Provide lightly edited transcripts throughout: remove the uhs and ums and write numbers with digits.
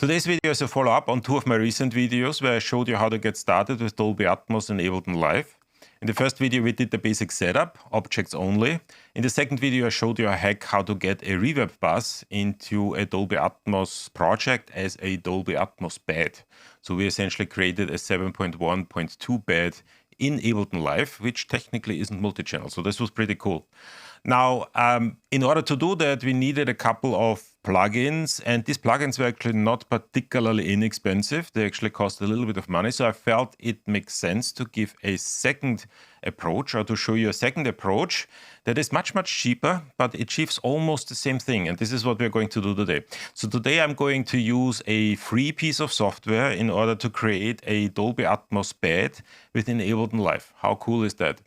Today's video is a follow-up on two of my recent videos where I showed you how to get started with Dolby Atmos and Ableton Live. In the first video we did the basic setup, objects only. In the second video I showed you a hack how to get a reverb bus into a Dolby Atmos project as a Dolby Atmos bed. So we essentially created a 7.1.2 bed in Ableton Live, which technically isn't multi-channel. So this was pretty cool. Now, in order to do that, we needed a couple of plugins, and these plugins were actually not particularly inexpensive. They actually cost a little bit of money, so I felt it makes sense to give a second approach, or to show you a second approach that is much, much cheaper, but achieves almost the same thing, and this is what we're going to do today. So today I'm going to use a free piece of software in order to create a Dolby Atmos bed within Ableton Live. How cool is that?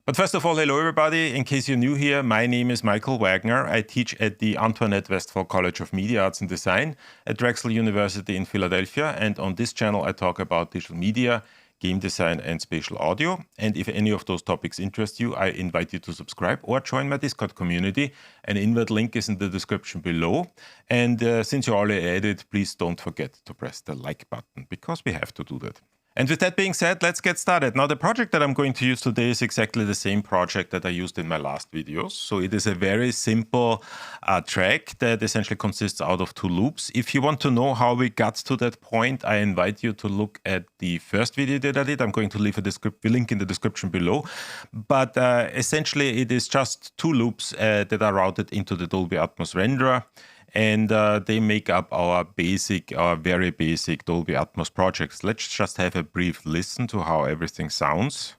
But first of all, hello everybody. In case you're new here, my name is Michael Wagner. I teach at the Antoinette Westphal College of Media Arts and Design at Drexel University in Philadelphia. And on this channel, I talk about digital media, game design, and spatial audio. And if any of those topics interest you, I invite you to subscribe or join my Discord community. An invite link is in the description below. And since you're already at it, please don't forget to press the like button, because we have to do that. And with that being said, let's get started. Now, the project that I'm going to use today is exactly the same project that I used in my last videos. So it is a very simple track that essentially consists out of two loops. If you want to know how we got to that point, I invite you to look at the first video that I did. I'm going to leave a link in the description below. But essentially, it is just two loops that are routed into the Dolby Atmos renderer. And they make up our very basic Dolby Atmos projects. Let's just have a brief listen to how everything sounds.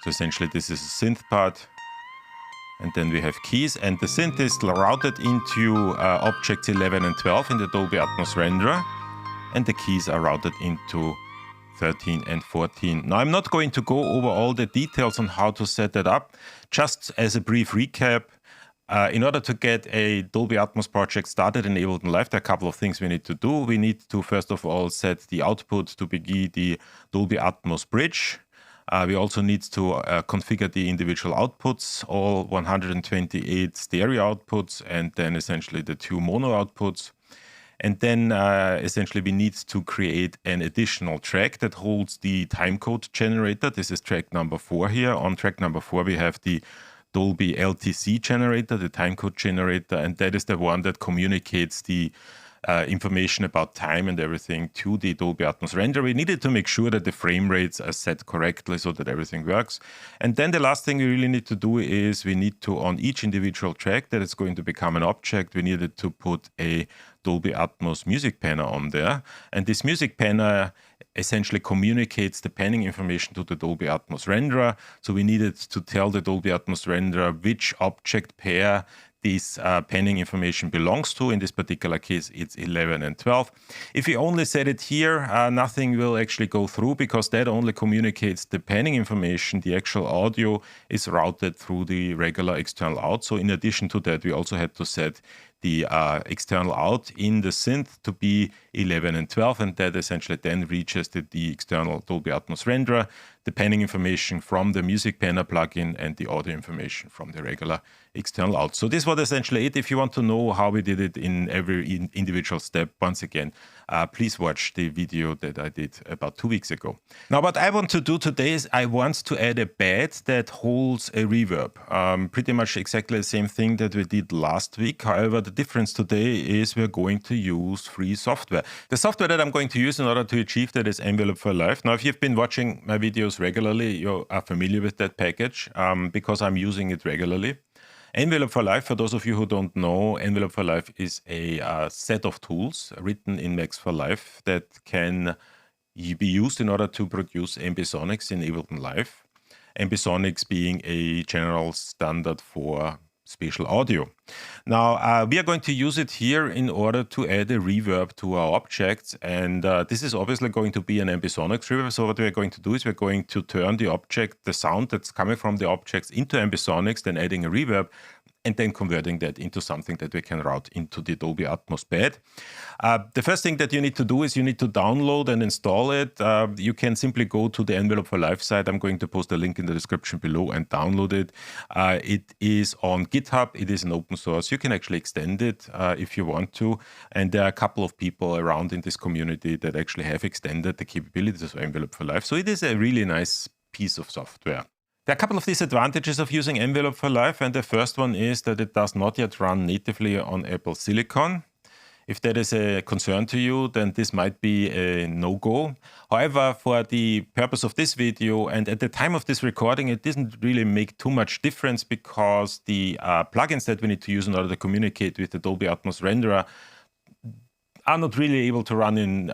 So essentially this is a synth part, and then we have keys, and the synth is routed into objects 11 and 12 in the Dolby Atmos renderer, and the keys are routed into 13 and 14. Now, I'm not going to go over all the details on how to set that up. Just as a brief recap, in order to get a Dolby Atmos project started in Ableton Live, there are a couple of things we need to do. We need to, first of all, set the output to be the Dolby Atmos bridge. We also need to configure the individual outputs, all 128 stereo outputs, and then essentially the two mono outputs. And then essentially we need to create an additional track that holds the timecode generator. This is track number 4 here. On track number 4 we have the Dolby LTC generator, the timecode generator, and that is the one that communicates the information about time and everything to the Dolby Atmos renderer. We needed to make sure that the frame rates are set correctly so that everything works. And then the last thing we really need to do is we need to, on each individual track that is going to become an object, we needed to put a Dolby Atmos music panner on there. And this music panner essentially communicates the panning information to the Dolby Atmos renderer. So we needed to tell the Dolby Atmos renderer which object pair this panning information belongs to. In this particular case, it's 11 and 12. If we only set it here, nothing will actually go through, because that only communicates the panning information. The actual audio is routed through the regular external out. So in addition to that, we also had to set the external out in the synth to be 11 and 12, and that essentially then reaches the external Dolby Atmos renderer, the panning information from the Music Panner plugin, and the audio information from the regular external out. So this was essentially it. If you want to know how we did it in every individual step, once again, please watch the video that I did about 2 weeks ago. Now, what I want to do today is I want to add a bed that holds a reverb. Pretty much exactly the same thing that we did last week. However, the difference today is we're going to use free software. The software that I'm going to use in order to achieve that is Envelop for Live. Now, if you've been watching my videos regularly, you are familiar with that package because I'm using it regularly. Envelop for Live, for those of you who don't know, Envelop for Live is a set of tools written in Max for Live that can be used in order to produce ambisonics in Ableton Live. Ambisonics being a general standard for spatial audio. Now, we are going to use it here in order to add a reverb to our objects, and this is obviously going to be an ambisonics reverb. So what we're going to do is we're going to turn the object, the sound that's coming from the objects, into ambisonics, then adding a reverb, and then converting that into something that we can route into the Dolby Atmos bed. The first thing that you need to do is you need to download and install it. You can simply go to the Envelop for Life site. I'm going to post a link in the description below and download it. It is on GitHub. It is an open source. You can actually extend it if you want to. And there are a couple of people around in this community that actually have extended the capabilities of Envelop for Life. So it is a really nice piece of software. There are a couple of disadvantages of using Envelop for Life, and the first one is that it does not yet run natively on Apple Silicon. If that is a concern to you, then this might be a no-go. However, for the purpose of this video, and at the time of this recording, it doesn't really make too much difference because the plugins that we need to use in order to communicate with the Dolby Atmos renderer are not really able to run in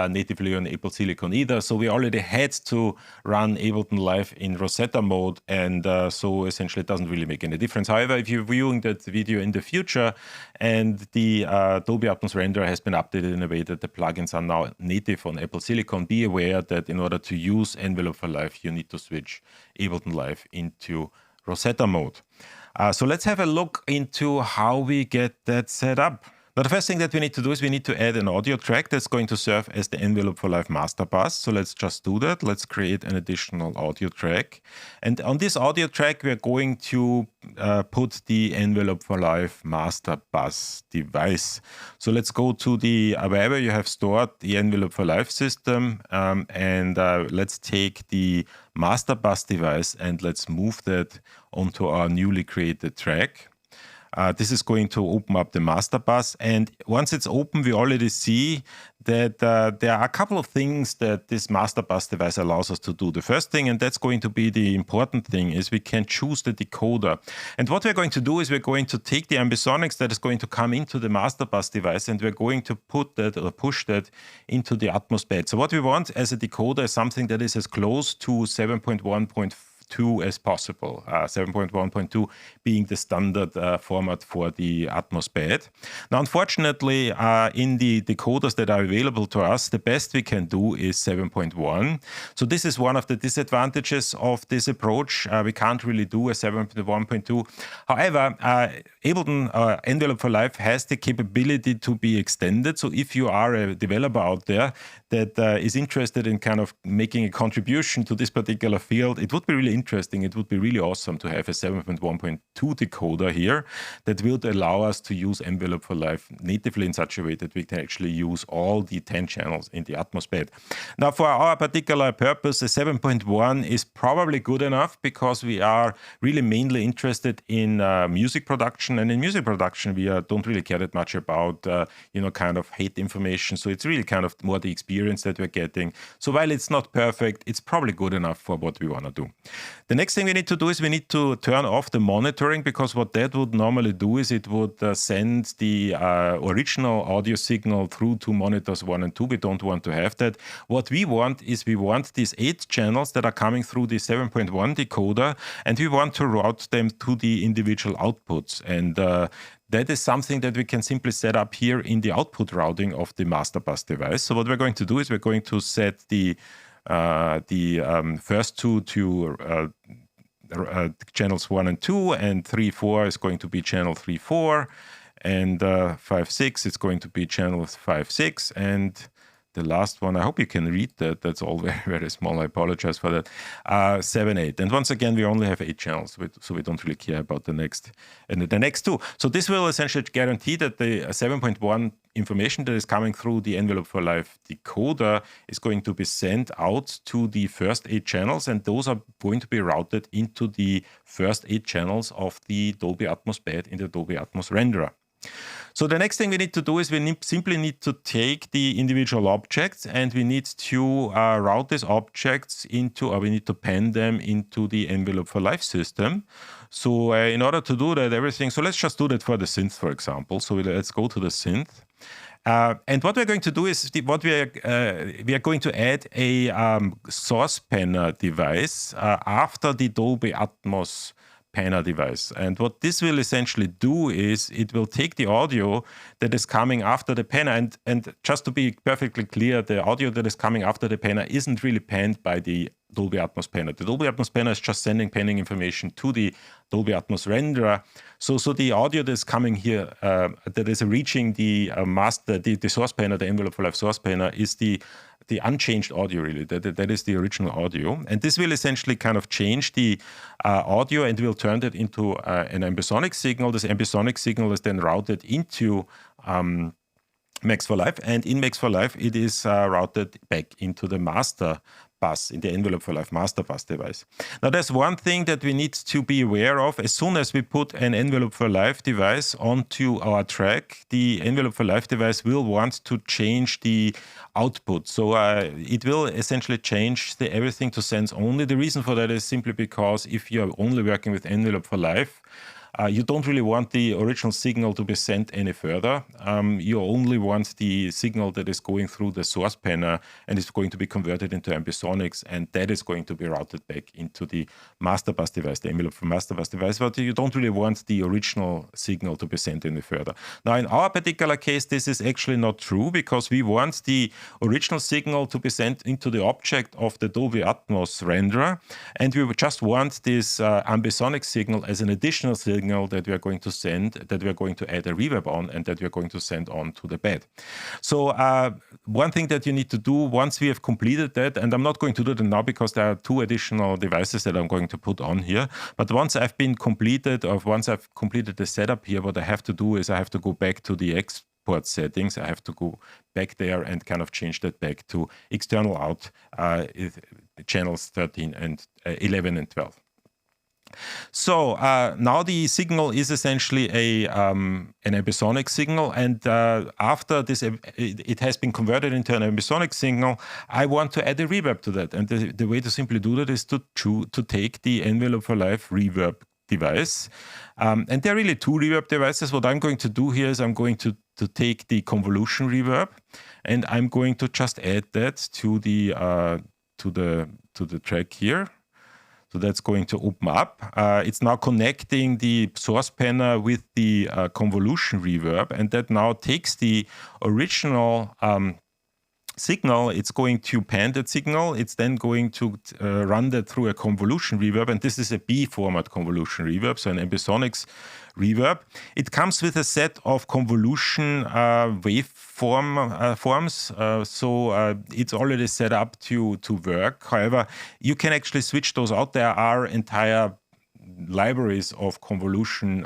natively on Apple Silicon either. So we already had to run Ableton Live in Rosetta mode, and so essentially it doesn't really make any difference. However, if you're viewing that video in the future and the Dolby Atmos renderer has been updated in a way that the plugins are now native on Apple Silicon, be aware that in order to use Envelop for Live, you need to switch Ableton Live into Rosetta mode. So let's have a look into how we get that set up. Now, the first thing that we need to do is we need to add an audio track that's going to serve as the Envelop for Live master bus. So let's just do that. Let's create an additional audio track. And on this audio track, we're going to put the Envelop for Live master bus device. So let's go to the wherever you have stored the Envelop for Live system, and let's take the master bus device and let's move that onto our newly created track. This is going to open up the master bus, and once it's open, we already see that there are a couple of things that this master bus device allows us to do. The first thing, and that's going to be the important thing, is we can choose the decoder. And what we're going to do is we're going to take the ambisonics that is going to come into the master bus device, and we're going to put that or push that into the Atmos bed. So what we want as a decoder is something that is as close to 7.1.4 as possible, 7.1.2 being the standard format for the Atmos bed. Now, unfortunately, in the decoders that are available to us, the best we can do is 7.1. So this is one of the disadvantages of this approach. We can't really do a 7.1.2. However, Ableton Envelop for Live has the capability to be extended. So if you are a developer out there that is interested in kind of making a contribution to this particular field, it would be really interesting. It would be really awesome to have a 7.1.2 decoder here that would allow us to use Envelop for Live natively in such a way that we can actually use all the 10 channels in the Atmos bed. Now, for our particular purpose, a 7.1 is probably good enough because we are really mainly interested in music production, and in music production we don't really care that much about kind of hate information. So it's really kind of more the experience that we're getting. So while it's not perfect, it's probably good enough for what we want to do. The next thing we need to do is we need to turn off the monitoring, because what that would normally do is it would send the original audio signal through to monitors 1 and 2. We don't want to have that. What we want is we want these 8 channels that are coming through the 7.1 decoder, and we want to route them to the individual outputs. And that is something that we can simply set up here in the output routing of the master bus device. So what we're going to do is we're going to set the first two to channels 1 and 2, and 3, 4 is going to be channel 3, 4, and 5, 6 is going to be channel 5, 6, and the last one, I hope you can read that. That's all very, very small. I apologize for that. 7, 8. And once again, we only have 8 channels, so we don't really care about the next and the next 2. So this will essentially guarantee that the 7.1 information that is coming through the Envelop for Live decoder is going to be sent out to the first 8 channels, and those are going to be routed into the first 8 channels of the Dolby Atmos bed in the Dolby Atmos renderer. So the next thing we need to do is we simply need to take the individual objects, and we need to route these objects into, or we need to pen them into the Envelop for Live system. So in order to do that, so let's just do that for the synth, for example. So let's go to the synth. And what we're going to do is we are going to add a source penner device after the Dolby Atmos panner device. And what this will essentially do is it will take the audio that is coming after the panner, and just to be perfectly clear, the audio that is coming after the panner isn't really panned by the Dolby Atmos panner. The Dolby Atmos panner is just sending panning information to the Dolby Atmos renderer. So the audio that's coming here, that is reaching the master, the source panner, the Envelop for Live source panner, is the unchanged audio, really. That is the original audio. And this will essentially kind of change the audio and will turn it into an ambisonic signal. This ambisonic signal is then routed into Max for Live. And in Max for Live, it is routed back into the master bus, in the Envelop for Live master bus device. Now, there's one thing that we need to be aware of. As soon as we put an Envelop for Live device onto our track, the Envelop for Live device will want to change the output. So it will essentially change everything to sense only. The reason for that is simply because if you're only working with Envelop for Live, you don't really want the original signal to be sent any further. You only want the signal that is going through the source panner and is going to be converted into ambisonics, and that is going to be routed back into the master bus device, the Envelop for master bus device, but you don't really want the original signal to be sent any further. Now, in our particular case, this is actually not true, because we want the original signal to be sent into the object of the Dolby Atmos renderer, and we just want this ambisonic signal as an additional signal that we are going to send, that we are going to add a reverb on, and that we are going to send on to the bed. So one thing that you need to do once we have completed that, and I'm not going to do that now because there are 2 additional devices that I'm going to put on here, but once I've completed the setup here, what I have to do is I have to go back to the export settings. I have to go back there and kind of change that back to external out channels 13 and 11 and 12. So now the signal is essentially an ambisonic signal, and after this, it has been converted into an ambisonic signal. I want to add a reverb to that, and the way to simply do that is to take the Envelop for Live reverb device, and there are really 2 reverb devices. What I'm going to do here is I'm going to take the convolution reverb, and I'm going to just add that to the track here. So that's going to open up. It's now connecting the source panner with the convolution reverb, and that now takes the original signal. It's going to pan that signal. It's then going to run that through a convolution reverb, and this is a B format convolution reverb, so an ambisonics reverb. It comes with a set of convolution forms, so it's already set up to work. However, you can actually switch those out. There are entire libraries of convolution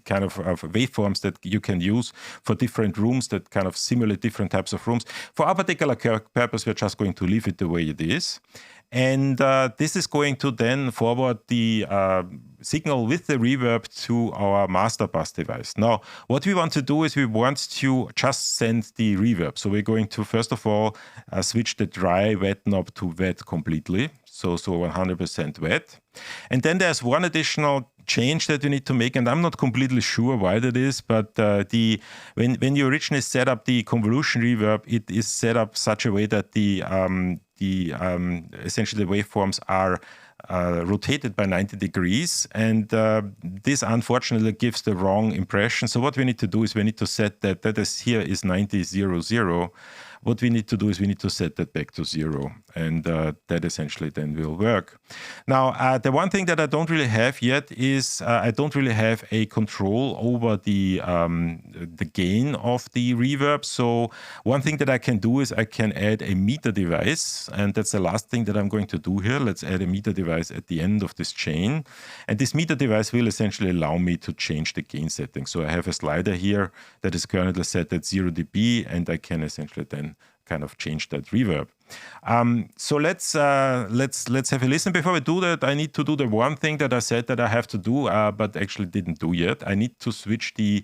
kind of waveforms that you can use for different rooms that kind of simulate different types of rooms. For our particular purpose, we're just going to leave it the way it is. And this is going to then forward the signal with the reverb to our master bus device. Now, what we want to do is we want to just send the reverb. So we're going to, first of all, switch the dry wet knob to wet completely. So 100% wet. And then there's one additional change that we need to make, and I'm not completely sure why that is, but when you originally set up the convolution reverb, it is set up such a way that essentially the waveforms are rotated by 90 degrees, and this unfortunately gives the wrong impression. So what we need to do is we need to set that is here is 90, 0, 0. What we need to do is we need to set that back to 0, and that essentially then will work. Now, the one thing that I don't really have yet is I don't really have a control over the gain of the reverb. So one thing that I can do is I can add a meter device, and that's the last thing that I'm going to do here. Let's add a meter device at the end of this chain, and this meter device will essentially allow me to change the gain setting. So I have a slider here that is currently set at 0 dB, and I can essentially then kind of change that reverb. So let's have a listen. Before we do that, I need to do the one thing that I said that I have to do, but actually didn't do yet. I need to switch the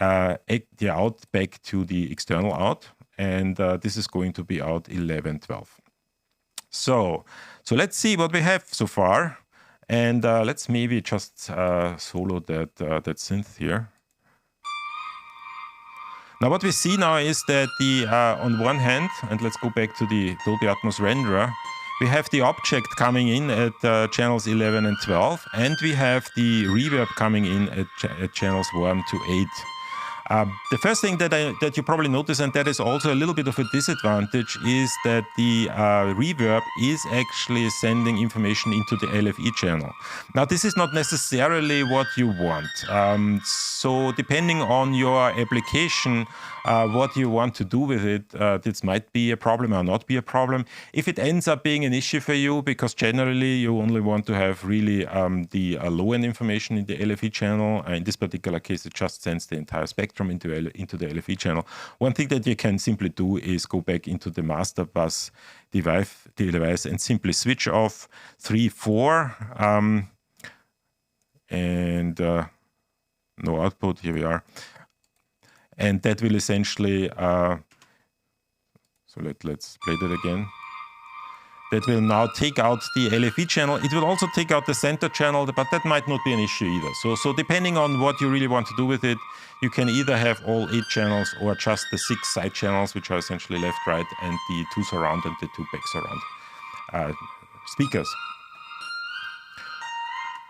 out back to the external out, and this is going to be out 11, 12. So let's see what we have so far, and let's maybe just solo that synth here. Now what we see now is that on one hand, and let's go back to the Dolby Atmos renderer, we have the object coming in at channels 11 and 12, and we have the reverb coming in at channels 1 to 8. The first thing that you probably notice, and that is also a little bit of a disadvantage, is that the reverb is actually sending information into the LFE channel. Now, this is not necessarily what you want. So depending on your application, what you want to do with it, this might be a problem or not be a problem. If it ends up being an issue for you, because generally you only want to have really the low-end information in the LFE channel, in this particular case, it just sends the entire spectrum into the LFE channel. One thing that you can simply do is go back into the master bus device and simply switch off 3, 4, and no output. Here we are. And that will essentially, so let's play that again. That will now take out the LFE channel. It will also take out the center channel, but that might not be an issue either. So depending on what you really want to do with it, you can either have all 8 channels or just the 6 side channels, which are essentially left, right, and the 2 surround and the 2 back surround speakers.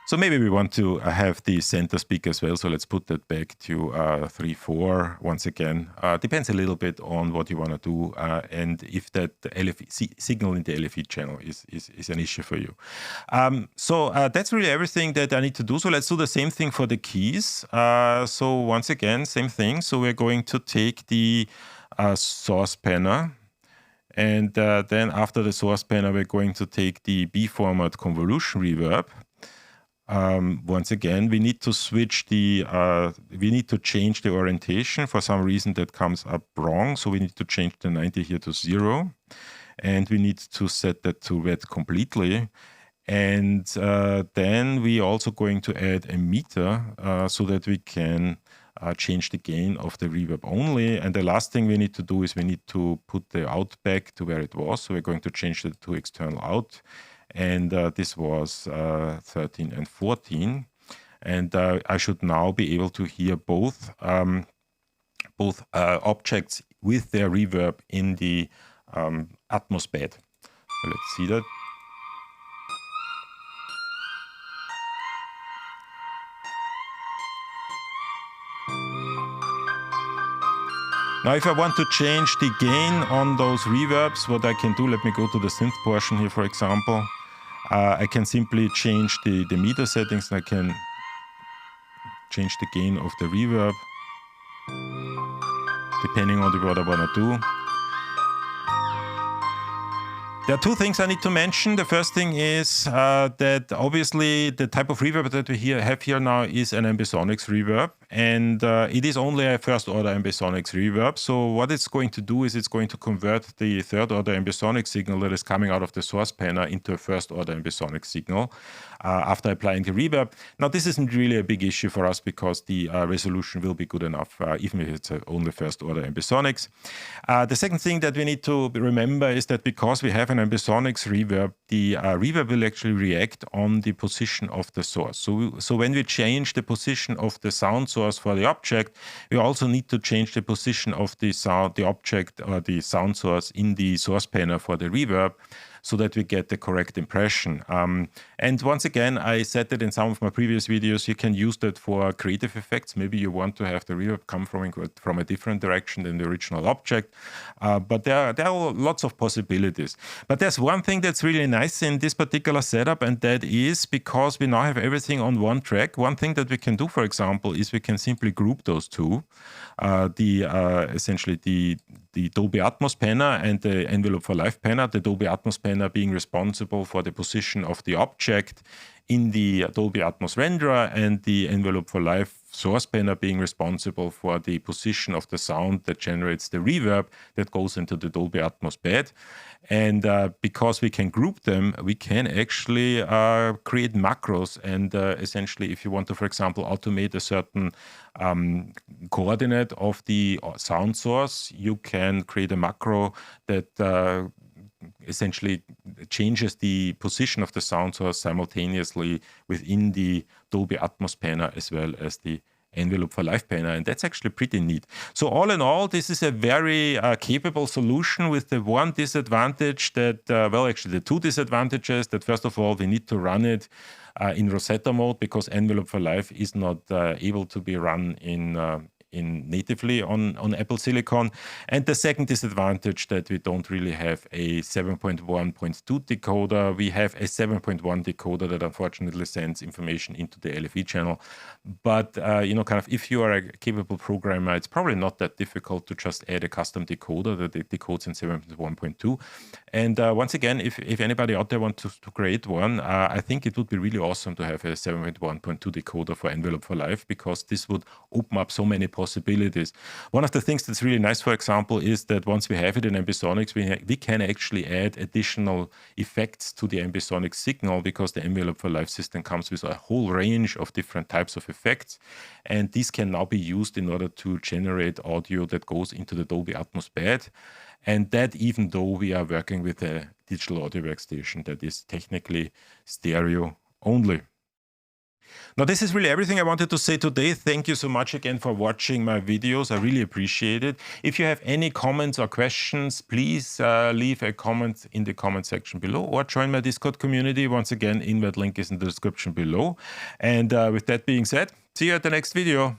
So maybe we want to have the center speaker as well. So let's put that back to 3, 4. Once again, depends a little bit on what you want to do and if that LFE signal in the LFE channel is an issue for you. So that's really everything that I need to do. So let's do the same thing for the keys. So once again, same thing. So we're going to take the source panner. And then after the source panner, we're going to take the B format convolution reverb. Once again, we need to switch we need to change the orientation. For some reason that comes up wrong. So we need to change the 90 here to 0. And we need to set that to red completely. And then we also going to add a meter so that we can change the gain of the reverb only. And the last thing we need to do is we need to put the out back to where it was. So we're going to change that to external out. And this was 13 and 14. And I should now be able to hear both objects with their reverb in the Atmos bed. So let's see that. Now, if I want to change the gain on those reverbs, what I can do, let me go to the synth portion here, for example. I can simply change the meter settings, and I can change the gain of the reverb depending on what I want to do. There are 2 things I need to mention. The first thing is that obviously the type of reverb that we have here now is an ambisonics reverb, and it is only a first order ambisonics reverb. So what it's going to do is it's going to convert the third order ambisonic signal that is coming out of the source panel into a first order ambisonic signal after applying the reverb. Now, this isn't really a big issue for us because the resolution will be good enough, even if it's only first order ambisonics. The second thing that we need to remember is that because we have an ambisonics reverb, the reverb will actually react on the position of the source. So when we change the position of the sound source for the object, we also need to change the position of the object or the sound source in the source panel for the reverb, so that we get the correct impression. And once again, I said that in some of my previous videos, you can use that for creative effects. Maybe you want to have the reverb come from a different direction than the original object. But there are lots of possibilities. But there's one thing that's really nice in this particular setup, and that is because we now have everything on one track. One thing that we can do, for example, is we can simply group those two. Essentially the Dolby Atmos panner and the Envelop for Live panner. The Dolby Atmos panner being responsible for the position of the object in the Dolby Atmos renderer, and the Envelop for Live source panner being responsible for the position of the sound that generates the reverb that goes into the Dolby Atmos bed. And because we can group them, we can actually create macros. And essentially, if you want to, for example, automate a certain coordinate of the sound source, you can create a macro that essentially changes the position of the sound source simultaneously within the Dolby Atmos panner as well as the Envelop for Live Panel, and that's actually pretty neat. So all in all, this is a very capable solution with the one disadvantage that, well, actually the two disadvantages, that first of all, we need to run it in Rosetta mode because Envelop for Live is not able to be run in natively on Apple Silicon. And the second disadvantage that we don't really have a 7.1.2 decoder. We have a 7.1 decoder that unfortunately sends information into the LFE channel. But, you know, kind of if you are a capable programmer, it's probably not that difficult to just add a custom decoder that decodes in 7.1.2. And once again, if anybody out there wants to create one, I think it would be really awesome to have a 7.1.2 decoder for Envelop for Live, because this would open up so many possibilities. One of the things that's really nice, for example, is that once we have it in Ambisonics, we can actually add additional effects to the Ambisonics signal, because the Envelop for Live system comes with a whole range of different types of effects. And these can now be used in order to generate audio that goes into the Dolby Atmos bed. And that even though we are working with a digital audio workstation that is technically stereo only. Now, this is really everything I wanted to say today. Thank you so much again for watching my videos. I really appreciate it. If you have any comments or questions, please leave a comment in the comment section below or join my Discord community. Once again, invite link is in the description below. And with that being said, see you at the next video.